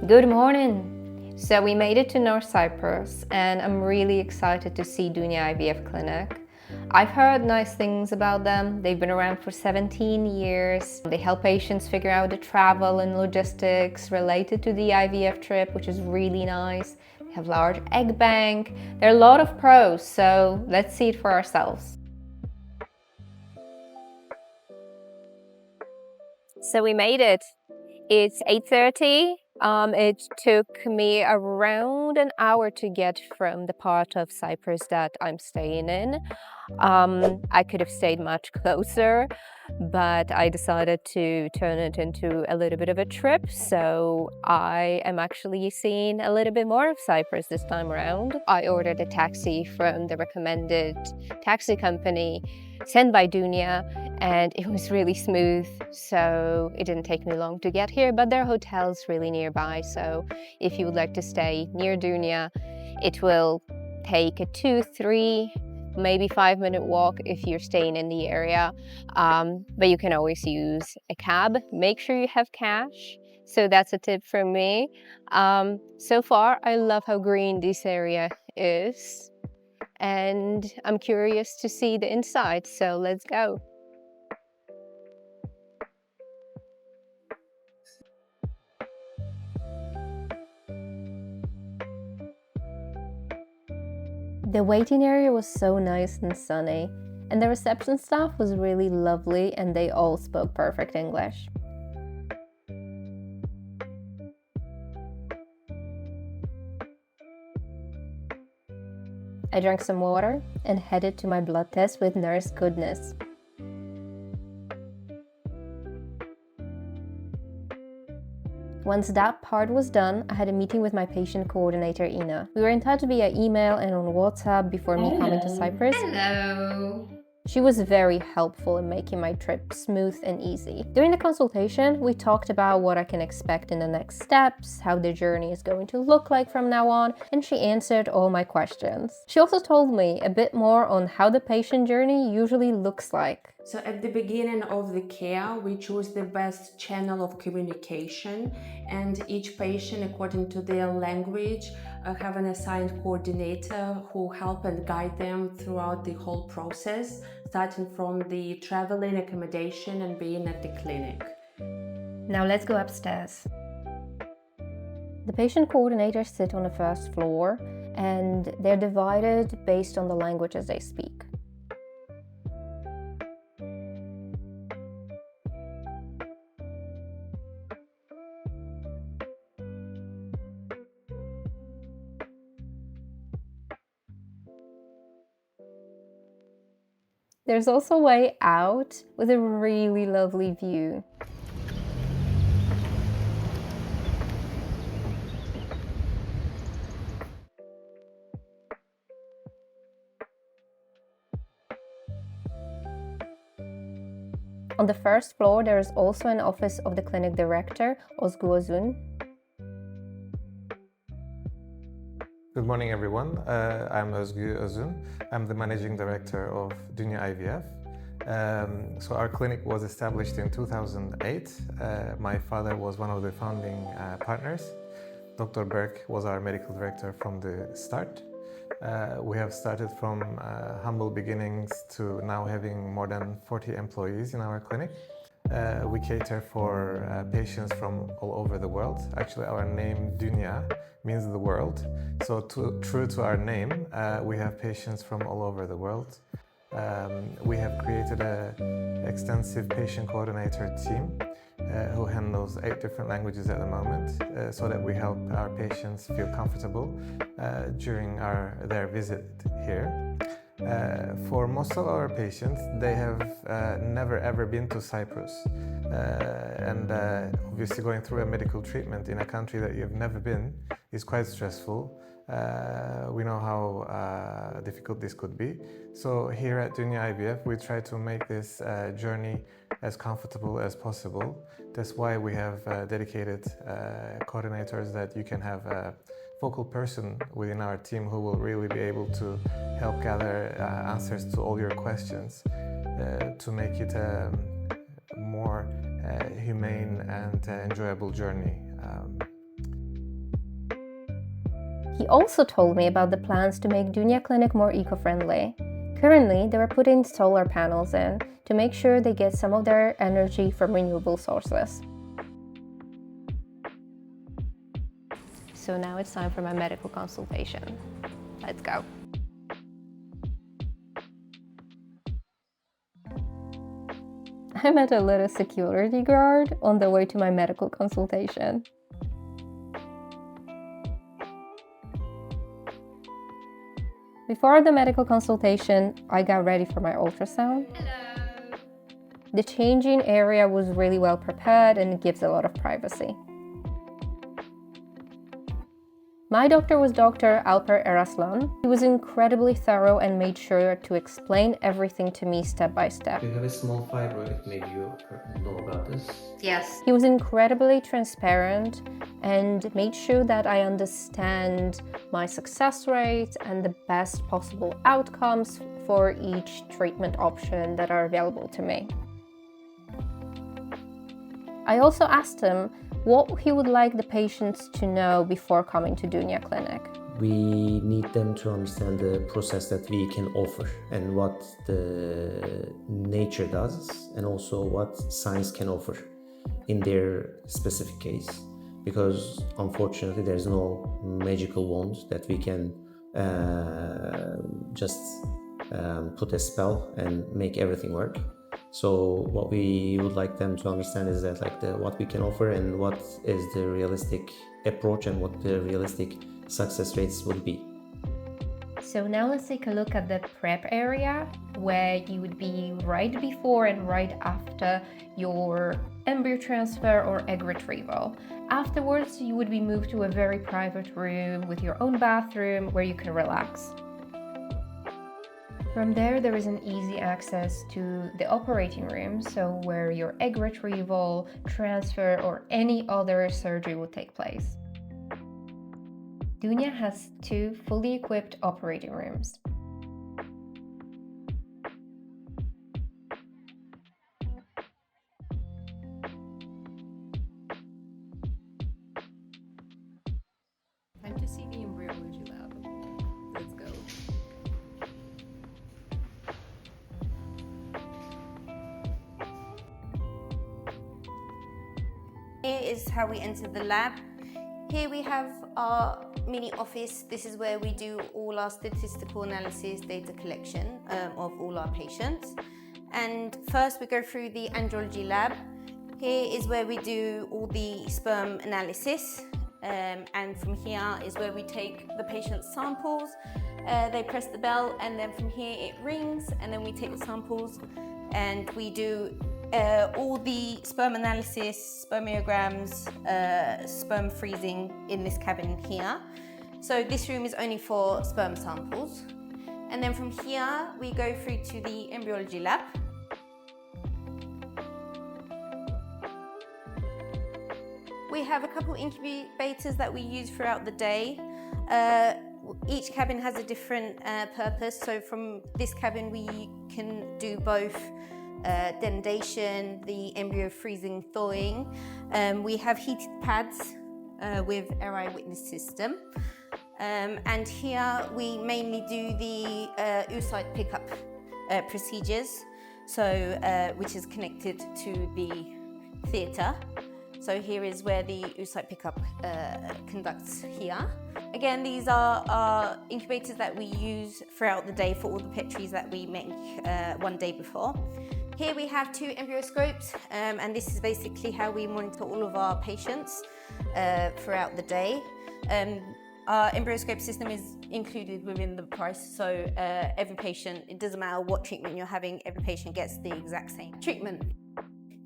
Good morning! So we made it to North Cyprus and I'm really excited to see Dunya IVF Clinic. I've heard nice things about them. They've been around for 17 years. They help patients figure out the travel and logistics related to the IVF trip, which is really nice. They have large egg bank. There are a lot of pros, so let's see it for ourselves. So we made it. It's 8:30. It took me around an hour to get from the part of Cyprus that I'm staying in. I could have stayed much closer, but I decided to turn it into a little bit of a trip. So I am actually seeing a little bit more of Cyprus this time around. I ordered a taxi from the recommended taxi company sent by Dunya, and it was really smooth, so it didn't take me long to get here, but there are hotels really nearby, so if you would like to stay near Dunya, it will take a 2, 3, maybe 5-minute walk if you're staying in the area, but you can always use a cab. Make sure you have cash, so that's a tip from me. So far, I love how green this area is, and I'm curious to see the inside, so let's go. The waiting area was so nice and sunny, and the reception staff was really lovely and they all spoke perfect English. I drank some water and headed to my blood test with Nurse Goodness. Once that part was done, I had a meeting with my patient coordinator, Ina. We were in touch via email and on WhatsApp before me coming to Cyprus. Hello! She was very helpful in making my trip smooth and easy. During the consultation, we talked about what I can expect in the next steps, how the journey is going to look like from now on, and she answered all my questions. She also told me a bit more on how the patient journey usually looks like. So at the beginning of the care, we choose the best channel of communication, and each patient, according to their language, have an assigned coordinator who help and guide them throughout the whole process, starting from the traveling, accommodation, and being at the clinic. Now let's go upstairs. The patient coordinators sit on the first floor, and they're divided based on the languages they speak. There's also a way out with a really lovely view. On the first floor, there is also an office of the clinic director, Özgü Özün. Good morning, everyone. I'm Özgü Özün. I'm the managing director of Dunya IVF. So our clinic was established in 2008. My father was one of the founding partners. Dr. Berk was our medical director from the start. We have started from humble beginnings to now having more than 40 employees in our clinic. We cater for patients from all over the world. Actually, our name Dunya means the world. So true to our name, we have patients from all over the world. We have created an extensive patient coordinator team who handles 8 different languages at the moment, so that we help our patients feel comfortable during their visit here. For most of our patients, they have never ever been to Cyprus, and obviously going through a medical treatment in a country that you've never been is quite stressful. We know how difficult this could be. So here at Dunya IVF, we try to make this journey as comfortable as possible. That's why we have dedicated coordinators that you can have a focal person within our team who will really be able to help gather answers to all your questions to make it a more humane and enjoyable journey. He also told me about the plans to make Dunya Clinic more eco-friendly. Currently, they are putting solar panels in to make sure they get some of their energy from renewable sources. So now it's time for my medical consultation. Let's go. I met a little security guard on the way to my medical consultation. Before the medical consultation, I got ready for my ultrasound. Hello. The changing area was really well prepared and it gives a lot of privacy. My doctor was Dr Alper Eraslan. He was incredibly thorough and made sure to explain everything to me step by step. You have a small fibroid, maybe you know about this. Yes. He was incredibly transparent and made sure that I understand my success rate and the best possible outcomes for each treatment option that are available to me. I also asked him what he would like the patients to know before coming to Dunya Clinic. We need them to understand the process that we can offer and what the nature does and also what science can offer in their specific case. Because unfortunately there's no magical wand that we can just put a spell and make everything work. So what we would like them to understand is that what we can offer and what is the realistic approach and what the realistic success rates would be. So now let's take a look at the prep area where you would be right before and right after your embryo transfer or egg retrieval. Afterwards, you would be moved to a very private room with your own bathroom where you can relax. From there is an easy access to the operating room, so where your egg retrieval, transfer, or any other surgery would take place. Dunya has 2 fully equipped operating rooms. Time to see the embryology lab. Let's go. Here is how we enter the lab. Here we have our mini office. This is where we do all our statistical analysis, data collection of all our patients. And first we go through the andrology lab. Here is where we do all the sperm analysis. And from here is where we take the patient's samples. They press the bell and then from here it rings and then we take the samples and we do all the sperm analysis, spermiograms, sperm freezing in this cabin here. So this room is only for sperm samples. And then from here we go through to the embryology lab. We have a couple incubators that we use throughout the day. Each cabin has a different purpose. So from this cabin we can do both denudation, the embryo freezing, thawing. We have heated pads with RI witness system. And here we mainly do the oocyte pickup procedures, so which is connected to the theatre. So here is where the oocyte pickup conducts here. Again, these are our incubators that we use throughout the day for all the petries that we make one day before. Here we have 2 embryoscopes, and this is basically how we monitor all of our patients throughout the day. Our embryoscope system is included within the price, so every patient, it doesn't matter what treatment you're having, every patient gets the exact same treatment.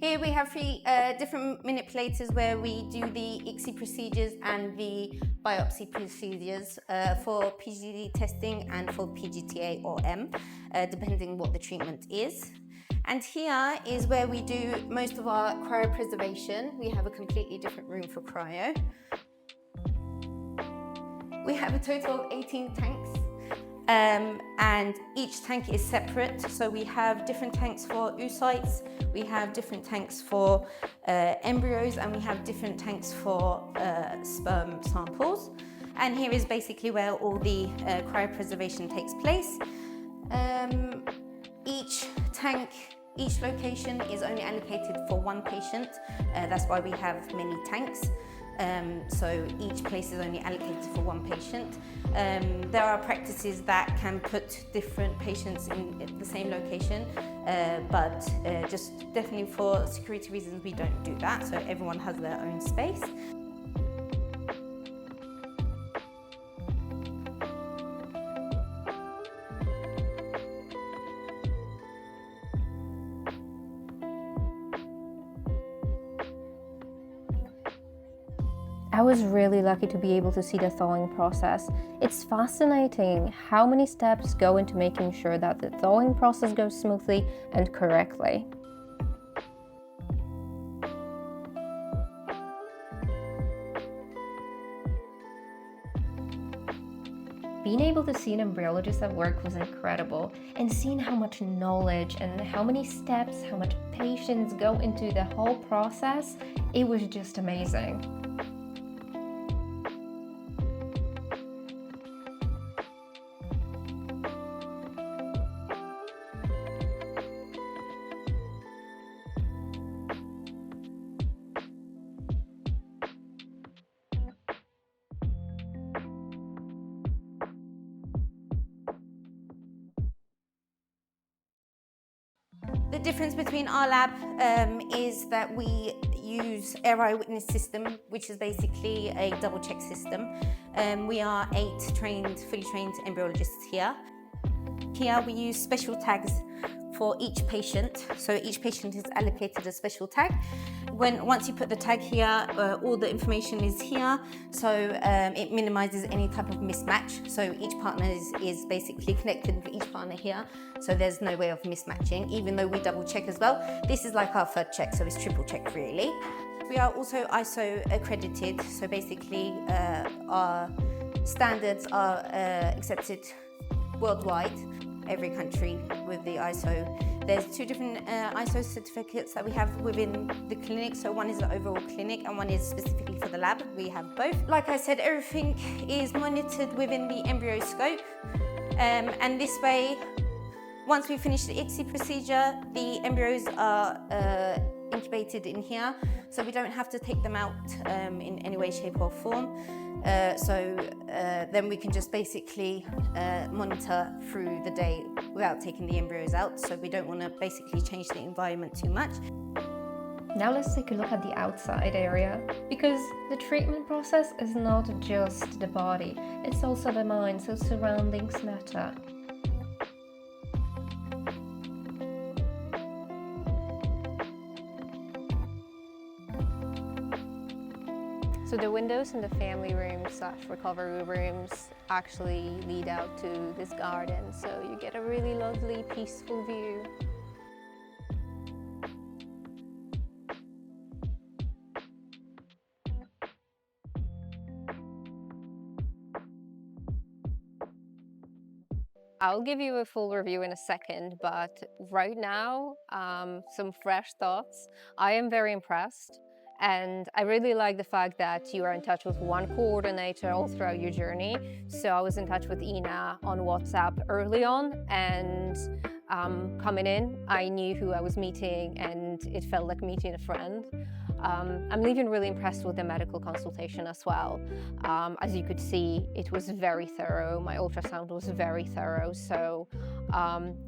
Here we have 3 different manipulators where we do the ICSI procedures and the biopsy procedures for PGD testing and for PGTA or M, depending what the treatment is. And here is where we do most of our cryopreservation. We have a completely different room for cryo. We have a total of 18 tanks. And each tank is separate, so we have different tanks for oocytes, we have different tanks for embryos, and we have different tanks for sperm samples. And here is basically where all the cryopreservation takes place. Each location is only allocated for one patient. That's why we have many tanks. So each place is only allocated for one patient. There are practices that can put different patients in the same location, but just definitely for security reasons we don't do that, so everyone has their own space. I was really lucky to be able to see the thawing process. It's fascinating how many steps go into making sure that the thawing process goes smoothly and correctly. Being able to see an embryologist at work was incredible, and seeing how much knowledge and how many steps, how much patience go into the whole process, it was just amazing. The difference between our lab is that we use air eyewitness system, which is basically a double check system. We are 8 fully trained embryologists here. Here we use special tags for each patient, so each patient is allocated a special tag. Once you put the tag here, all the information is here, so it minimizes any type of mismatch. So each partner is basically connected with each partner here, so there's no way of mismatching, even though we double check as well. This is like our third check, so it's triple check really. We are also ISO accredited, so basically our standards are accepted worldwide, every country with the ISO. There's 2 different ISO certificates that we have within the clinic. So one is the overall clinic and one is specifically for the lab. We have both. Like I said, everything is monitored within the embryo scope. And this way, once we finish the ICSI procedure, the embryos are incubated in here. So we don't have to take them out in any way, shape or form. Then we can just basically monitor through the day without taking the embryos out. So we don't want to basically change the environment too much. Now let's take a look at the outside area, because the treatment process is not just the body, it's also the mind, so surroundings matter. So the windows in the family rooms / recovery rooms actually lead out to this garden, so you get a really lovely, peaceful view. I'll give you a full review in a second, but right now, some fresh thoughts. I am very impressed. And I really like the fact that you are in touch with one coordinator all throughout your journey. So I was in touch with Ina on WhatsApp early on, and coming in, I knew who I was meeting and it felt like meeting a friend. I'm leaving really impressed with the medical consultation as well. As you could see, it was very thorough. My ultrasound was very thorough, so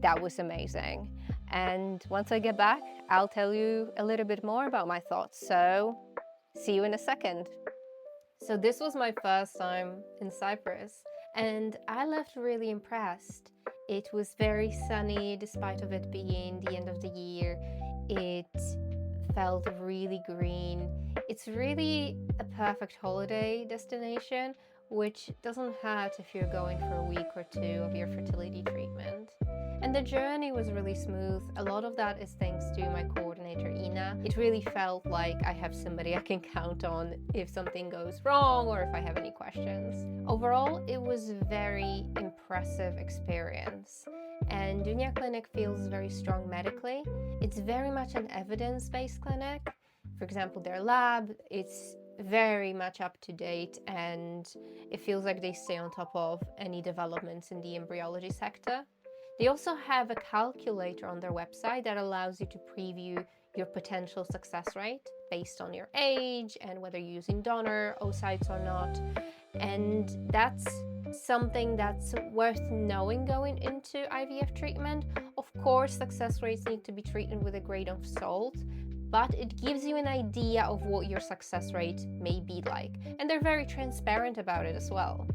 that was amazing. And once I get back, I'll tell you a little bit more about my thoughts. So see you in a second. So this was my first time in Cyprus, and I left really impressed. It was very sunny despite of it being the end of the year. It felt really green. It's really a perfect holiday destination, which doesn't hurt if you're going for a week or 2 of your fertility treatment. And the journey was really smooth. A lot of that is thanks to my coordinator, Ina. It really felt like I have somebody I can count on if something goes wrong or if I have any questions. Overall, it was a very impressive experience. And Dunya Clinic feels very strong medically. It's very much an evidence-based clinic. For example, their lab, it's very much up to date, and it feels like they stay on top of any developments in the embryology sector. They also have a calculator on their website that allows you to preview your potential success rate based on your age and whether you're using donor oocytes or not. And that's something that's worth knowing going into IVF treatment. Of course, success rates need to be treated with a grain of salt, but it gives you an idea of what your success rate may be like. And they're very transparent about it as well.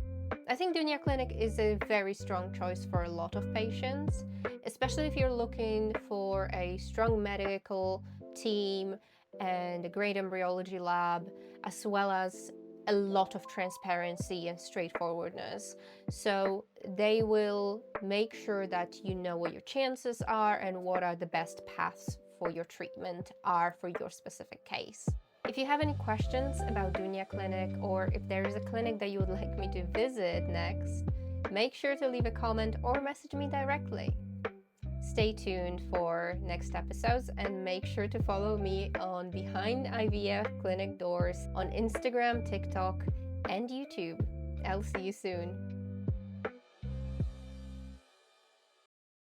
I think Dunya Clinic is a very strong choice for a lot of patients, especially if you're looking for a strong medical team and a great embryology lab, as well as a lot of transparency and straightforwardness. So they will make sure that you know what your chances are and what are the best paths for your treatment are for your specific case. If you have any questions about Dunya Clinic, or if there is a clinic that you would like me to visit next, make sure to leave a comment or message me directly. Stay tuned for next episodes and make sure to follow me on Behind IVF Clinic Doors on Instagram, TikTok, and YouTube. I'll see you soon.